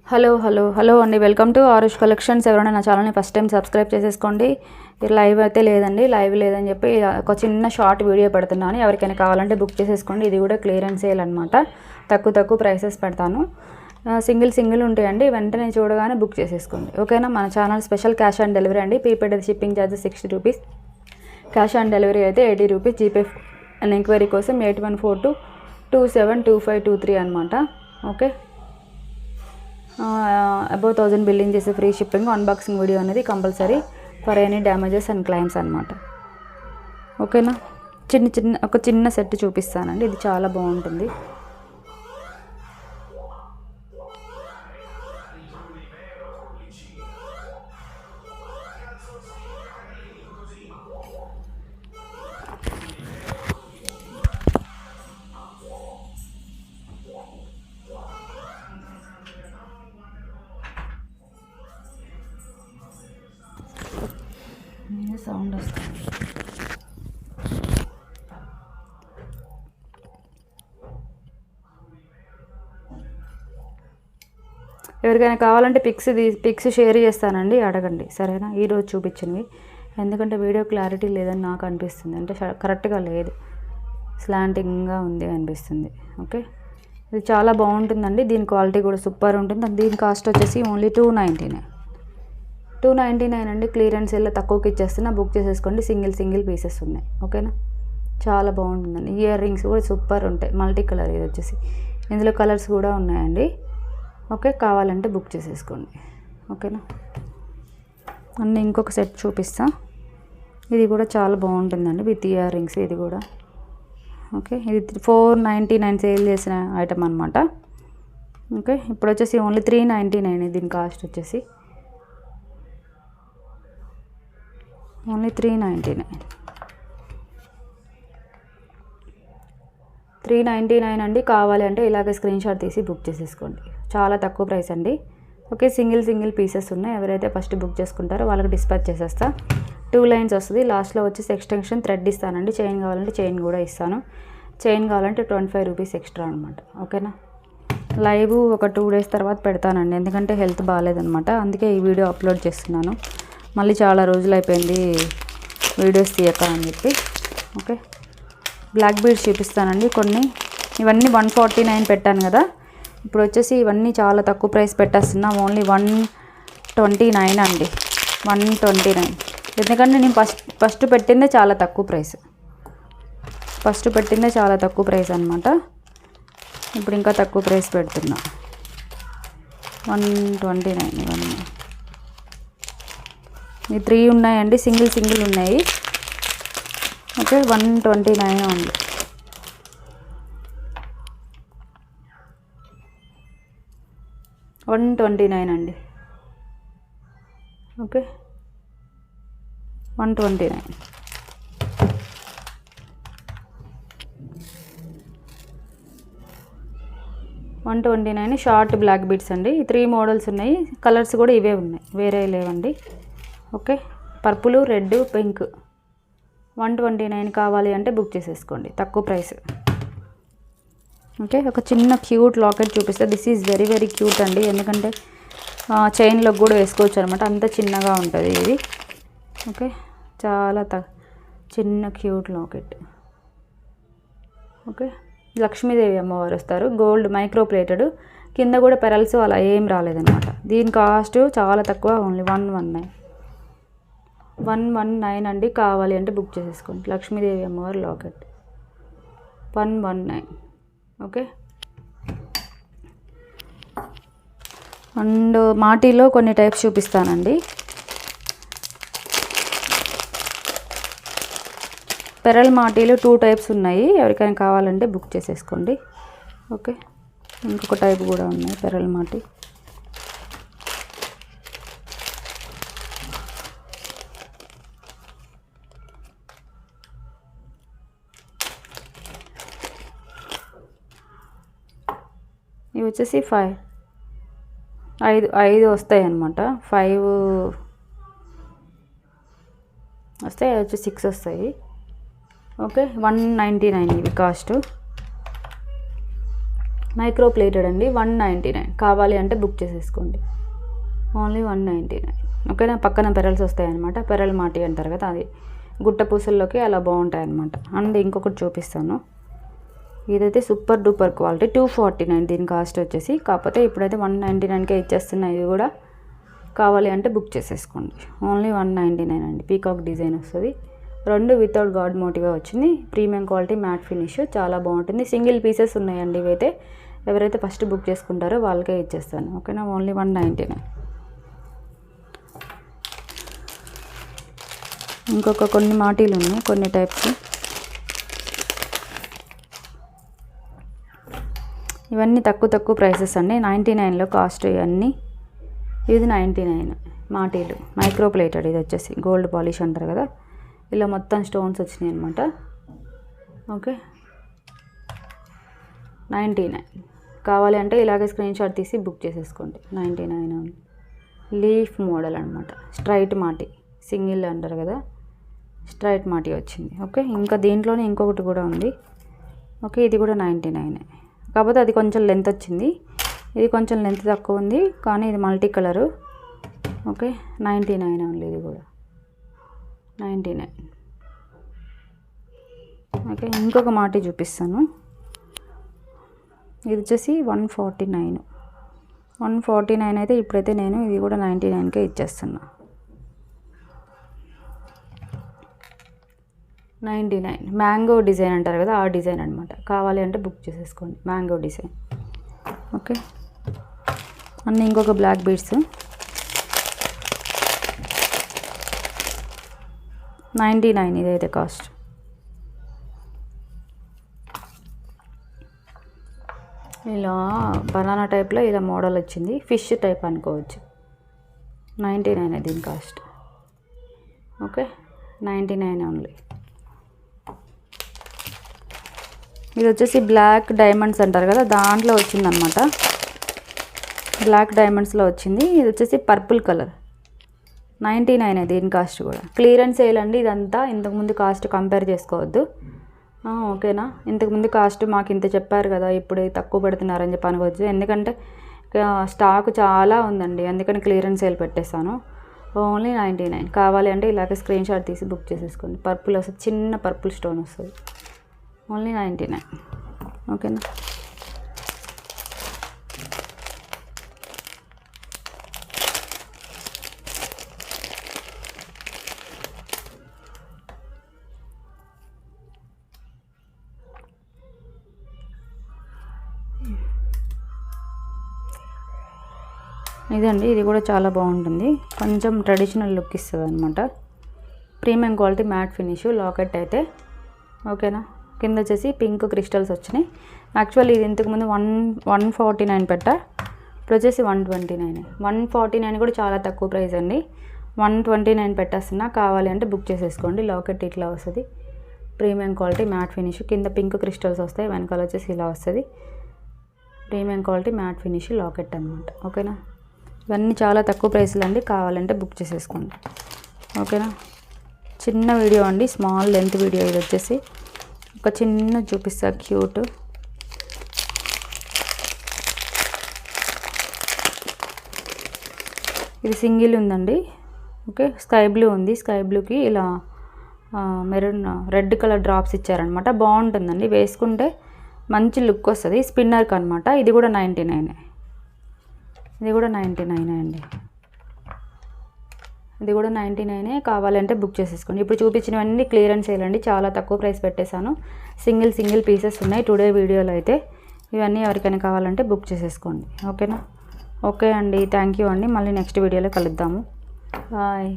Hello hello hello అండి, welcome to Aarush collections. ఎవరైనా నా ఛానల్ని ఫస్ట్ టైం సబ్స్క్రైబ్ చేసేసుకోండి. లైవ్ అయితే లేదండి, లైవ్ లేదని చెప్పి ఒక చిన్న షార్ట్ వీడియో పెడుతున్నాను. ఎవరికైనా కావాలంటే బుక్ చేసేసుకోండి. ఇది కూడా క్లియరెన్స్ సేల్ అనమాట. తక్కువ ప్రైసెస్ పెడతాను. సింగిల్ ఉంటాయండి. వెంటనే చూడగానే బుక్ చేసేసుకోండి, ఓకేనా. మన channel special cash on delivery అండి. Prepaid shipping charges 60 rupees, cash on delivery అయితే 80 రూపీస్. జీపే అండ్ ఎంక్వైరీ కోసం 8142272523 అనమాట. ఓకే, అబౌవ్ 1000 బిల్లింగ్ చేసే ఫ్రీ షిప్పింగ్. అన్బాక్సింగ్ వీడియో అనేది compulsory for any damages and claims అనమాట, ఓకేనా. ఒక చిన్న సెట్ చూపిస్తానండి. ఇది చాలా బాగుంటుంది. సౌండ్ వస్తుంది. ఎవరికైనా కావాలంటే పిక్స్ షేర్ చేస్తానండి, అడగండి, సరేనా. ఈరోజు చూపించినవి, ఎందుకంటే వీడియో క్లారిటీ లేదని నాకు అనిపిస్తుంది. అంటే కరెక్ట్గా లేదు, స్లాంటింగ్గా ఉంది అనిపిస్తుంది. ఓకే, ఇది చాలా బాగుంటుందండి. దీని క్వాలిటీ కూడా సూపర్ ఉంటుంది. దీని కాస్ట్ వచ్చేసి ఓన్లీ 299 అండి. క్లియరెన్స్ సేల్లో తక్కువకి ఇచ్చేస్తున్నా, బుక్ చేసేసుకోండి. సింగిల్ పీసెస్ ఉన్నాయి, ఓకేనా. చాలా బాగుంటుందండి. ఇయర్ రింగ్స్ కూడా సూపర్ ఉంటాయి. మల్టీ కలర్ ఇది వచ్చేసి, ఇందులో కలర్స్ కూడా ఉన్నాయండి. ఓకే, కావాలంటే బుక్ చేసేసుకోండి, ఓకేనా. అన్నీ ఇంకొక సెట్ చూపిస్తా. ఇది కూడా చాలా బాగుంటుందండి విత్ ఇయర్ రింగ్స్. ఇది కూడా ఓకే. ఇది 499 సేల్ చేసిన ఐటమ్ అనమాట. ఓకే, ఇప్పుడు వచ్చేసి ఓన్లీ 399 దీని కాస్ట్ వచ్చేసి ఓన్లీ 399 అండి. కావాలి అంటే ఇలాగే స్క్రీన్ షాట్ తీసి బుక్ చేసేసుకోండి. చాలా తక్కువ ప్రైస్ అండి. ఓకే, సింగిల్ పీసెస్ ఉన్నాయి. ఎవరైతే ఫస్ట్ బుక్ చేసుకుంటారో వాళ్ళకి డిస్పాచ్ చేసేస్తా. 2 లైన్స్ వస్తుంది. లాస్ట్లో వచ్చేసి ఎక్స్టెన్షన్ థ్రెడ్ ఇస్తానండి. చైన్ కావాలంటే చైన్ కూడా ఇస్తాను. చైన్ కావాలంటే 25 రూపీస్ ఎక్స్ట్రా అనమాట, ఓకేనా. లైవ్ ఒక 2 డేస్ తర్వాత పెడతానండి, ఎందుకంటే హెల్త్ బాగాలేదనమాట. అందుకే ఈ వీడియో అప్లోడ్ చేస్తున్నాను. మళ్ళీ చాలా రోజులు అయిపోయింది వీడియోస్ తీయక అని చెప్పి. ఓకే, బ్లాక్ బీడ్స్ చూపిస్తానండి కొన్ని. ఇవన్నీ 149 పెట్టాను కదా, ఇప్పుడు వచ్చేసి ఇవన్నీ చాలా తక్కువ ప్రైస్ పెట్టేస్తున్నా. ఓన్లీ 129 అండి. 129, ఎందుకంటే నేను ఫస్ట్ పెట్టిందే చాలా తక్కువ ప్రైస్ అనమాట. ఇప్పుడు ఇంకా తక్కువ ప్రైస్ పెడుతున్నా. 129 ఇవన్నీ. ఈ 3 ఉన్నాయండి, సింగిల్ ఉన్నాయి. ఓకే, 129 ఉంది. 129 అండి. ఓకే, 129. షార్ట్ బ్లాక్ బీడ్స్ అండి. 3 మోడల్స్ ఉన్నాయి. కలర్స్ కూడా ఇవే ఉన్నాయి, వేరే లేవండి. Okay, purple, red, pink. 129 కావాలి అంటే బుక్ చేసేసుకోండి, తక్కువ ప్రైస్. ఓకే, ఒక చిన్న క్యూట్ లాకెట్ చూపిస్తే. దిస్ ఈజ్ వెరీ క్యూట్ అండి, ఎందుకంటే చైన్లో కూడా వేసుకోవచ్చు అనమాట. అంత చిన్నగా ఉంటుంది ఇది. ఓకే, చాలా చిన్న క్యూట్ లాకెట్. ఓకే, లక్ష్మీదేవి అమ్మవారు వస్తారు. గోల్డ్ మైక్రో ప్లేటెడ్, కింద కూడా పెరల్స్ అలా ఏం రాలేదన్నమాట. దీని కాస్ట్ చాలా తక్కువ, ఓన్లీ 119 అండి. కావాలి అంటే బుక్ చేసేసుకోండి. లక్ష్మీదేవి అమ్మవారు లాకెట్ 119. ఓకే, అండ్ మాటీలో కొన్ని టైప్స్ చూపిస్తానండి. పెరల్ మాటీలు 2 టైప్స్ ఉన్నాయి. ఎవరికైనా కావాలంటే బుక్ చేసేసుకోండి. ఓకే, ఇంకొక టైప్ కూడా ఉన్నాయి పెరల్ మాటీ. ఇవి వచ్చేసి 5 వస్తాయి అన్నమాట. 5 వస్తాయి, వచ్చి 6 వస్తాయి. ఓకే, 199 ఇవి కాస్ట్. మైక్రో ప్లేటెడ్ అండి, 199. కావాలి అంటే బుక్ చేసేసుకోండి, ఓన్లీ 199. ఓకేనా. పక్కన పెరల్స్ వస్తాయన్నమాట, పెరల్ మాటి అంటారు కదా, అది గుట్ట పూసల్లోకి అలా బాగుంటాయి అన్నమాట. అండ్ ఇంకొకటి చూపిస్తాను, ఇదైతే సూపర్ డూపర్ క్వాలిటీ, 249 దీని కాస్ట్ వచ్చేసి. కాకపోతే ఇప్పుడైతే 199కే ఇచ్చేస్తున్నాయి. ఇది కూడా కావాలి అంటే బుక్ చేసేసుకోండి, ఓన్లీ 199 అండి. పీకాక్ డిజైన్ వస్తుంది, 2 వితౌట్ గాడ్ మోటివే వచ్చింది. ప్రీమియం క్వాలిటీ మ్యాట్ ఫినిష్, చాలా బాగుంటుంది. సింగిల్ పీసెస్ ఉన్నాయండి ఇవైతే. ఎవరైతే ఫస్ట్ బుక్ చేసుకుంటారో వాళ్ళకే ఇచ్చేస్తాను, ఓకేనా. ఓన్లీ 199. ఇంకొక కొన్ని మాటీలు ఉన్నాయి, కొన్ని టైప్స్. ఇవన్నీ తక్కువ ప్రైసెస్ అండి, 99లో కాస్ట్ ఇవన్నీ. ఇది 99 మాటీలు, మైక్రో ప్లేటెడ్. ఇది వచ్చేసి గోల్డ్ పాలిష్ అంటారు కదా, ఇలా మొత్తం స్టోన్స్ వచ్చినాయి అనమాట. ఓకే, 99. కావాలి అంటే ఇలాగే స్క్రీన్ షాట్ తీసి బుక్ చేసేసుకోండి, 99. లీఫ్ మోడల్ అనమాట, స్ట్రైట్ మాటి, సింగిల్ అంటారు కదా, స్ట్రైట్ మాటి వచ్చింది. ఓకే, ఇంకా దీంట్లోనే ఇంకొకటి కూడా ఉంది. ఓకే, ఇది కూడా 99. కాకపోతే అది కొంచెం లెంత్ వచ్చింది, ఇది కొంచెం లెంత్ తక్కువ ఉంది, కానీ ఇది మల్టీ కలరు. ఓకే, 99 ఓన్లీ, ఇది కూడా 99. ఓకే, ఇంకొక మాటి చూపిస్తాను, ఇది వచ్చేసి 149. 149 అయితే ఇప్పుడైతే నేను ఇది కూడా 99కే ఇచ్చేస్తున్నా, 99. మ్యాంగో డిజైన్ అంటారు కదా, ఆ డిజైన్ అనమాట. కావాలి అంటే బుక్ చేసేసుకోండి, మ్యాంగో డిజైన్. ఓకే, అన్నీ ఇంకొక బ్లాక్ బీడ్స్, 99 ఇదైతే కాస్ట్. ఇలా బనానా టైప్లో ఇలా మోడల్ వచ్చింది, ఫిష్ టైప్ అనుకోవచ్చు. 99 దీని కాస్ట్. Okay, 99 only. ఇది వచ్చేసి బ్లాక్ డైమండ్స్ అంటారు కదా, దాంట్లో వచ్చిందనమాట. బ్లాక్ డైమండ్స్లో వచ్చింది. ఇది వచ్చేసి పర్పుల్ కలర్, 99 దీని కాస్ట్ కూడా. క్లియరెన్స్ సేల్ అండి ఇదంతా, ఇంతకుముందు కాస్ట్ కంపేర్ చేసుకోవద్దు, ఓకేనా. ఇంతకుముందు కాస్ట్ మాకు ఇంత చెప్పారు కదా, ఇప్పుడు తక్కువ పెడుతున్నారని చెప్పి అనుకోవచ్చు. ఎందుకంటే స్టాక్ చాలా ఉందండి, అందుకని క్లియరెన్స్ సేల్ పెట్టేస్తాను. ఓన్లీ 99. కావాలి అంటే ఇలాగే స్క్రీన్ షాట్ తీసి బుక్ చేసేసుకోండి. పర్పుల్ వస్తుంది, చిన్న పర్పుల్ స్టోన్ వస్తుంది, ఓన్లీ 99. ఓకేనా. ఇదండి, ఇది కూడా చాలా బాగుంటుంది, కొంచెం ట్రెడిషనల్ లుక్ ఇస్తుంది అనమాట. Premium quality matte finish locket అయితే, ఓకేనా. కింద వచ్చేసి పింక్ క్రిస్టల్స్ వచ్చినాయి. యాక్చువల్లీ ఇది ఇంతకుముందు 149 పెట్టా, ఇప్పుడు వచ్చేసి 129. 149 కూడా చాలా తక్కువ ప్రైస్ అండి, 129 పెట్టేస్తున్నా. కావాలి అంటే బుక్ చేసేసుకోండి. లాకెట్ ఇట్లా వస్తుంది, ప్రీమియం క్వాలిటీ మ్యాట్ ఫినిష్, కింద పింక్ క్రిస్టల్స్ వస్తాయి, వెనకాల వచ్చేసి ఇలా వస్తుంది. Premium quality matte finish locket అనమాట, ఓకేనా. ఇవన్నీ చాలా తక్కువ ప్రైస్లు అండి, కావాలంటే బుక్ చేసేసుకోండి, ఓకేనా. చిన్న వీడియో అండి, స్మాల్ లెంత్ వీడియో. ఇది వచ్చేసి ఒక చిన్న చూపిస్తా, క్యూట్. ఇది సింగిల్ ఉందండి, ఓకే. స్కై బ్లూ ఉంది, స్కై బ్లూకి ఇలా మెరూన్ రెడ్ కలర్ డ్రాప్స్ ఇచ్చారనమాట. బాగుంటుందండి, వేసుకుంటే మంచి లుక్ వస్తుంది. స్పిన్నర్కి అనమాట. ఇది కూడా 99. ఇది కూడా 99 అండి, ఇది కూడా 99. కావాలంటే బుక్ చేసేసుకోండి. ఇప్పుడు చూపించినవన్నీ క్లియరెన్స్ సేల్ అండి, చాలా తక్కువ ప్రైస్ పెట్టేశాను. సింగిల్ పీసెస్ ఉన్నాయి టుడే వీడియోలో అయితే. ఇవన్నీ ఎవరికైనా కావాలంటే బుక్ చేసేసుకోండి, ఓకేనా. ఓకే అండి, థ్యాంక్ యూ అండి. మళ్ళీ నెక్స్ట్ వీడియోలో కలుద్దాము, బాయ్.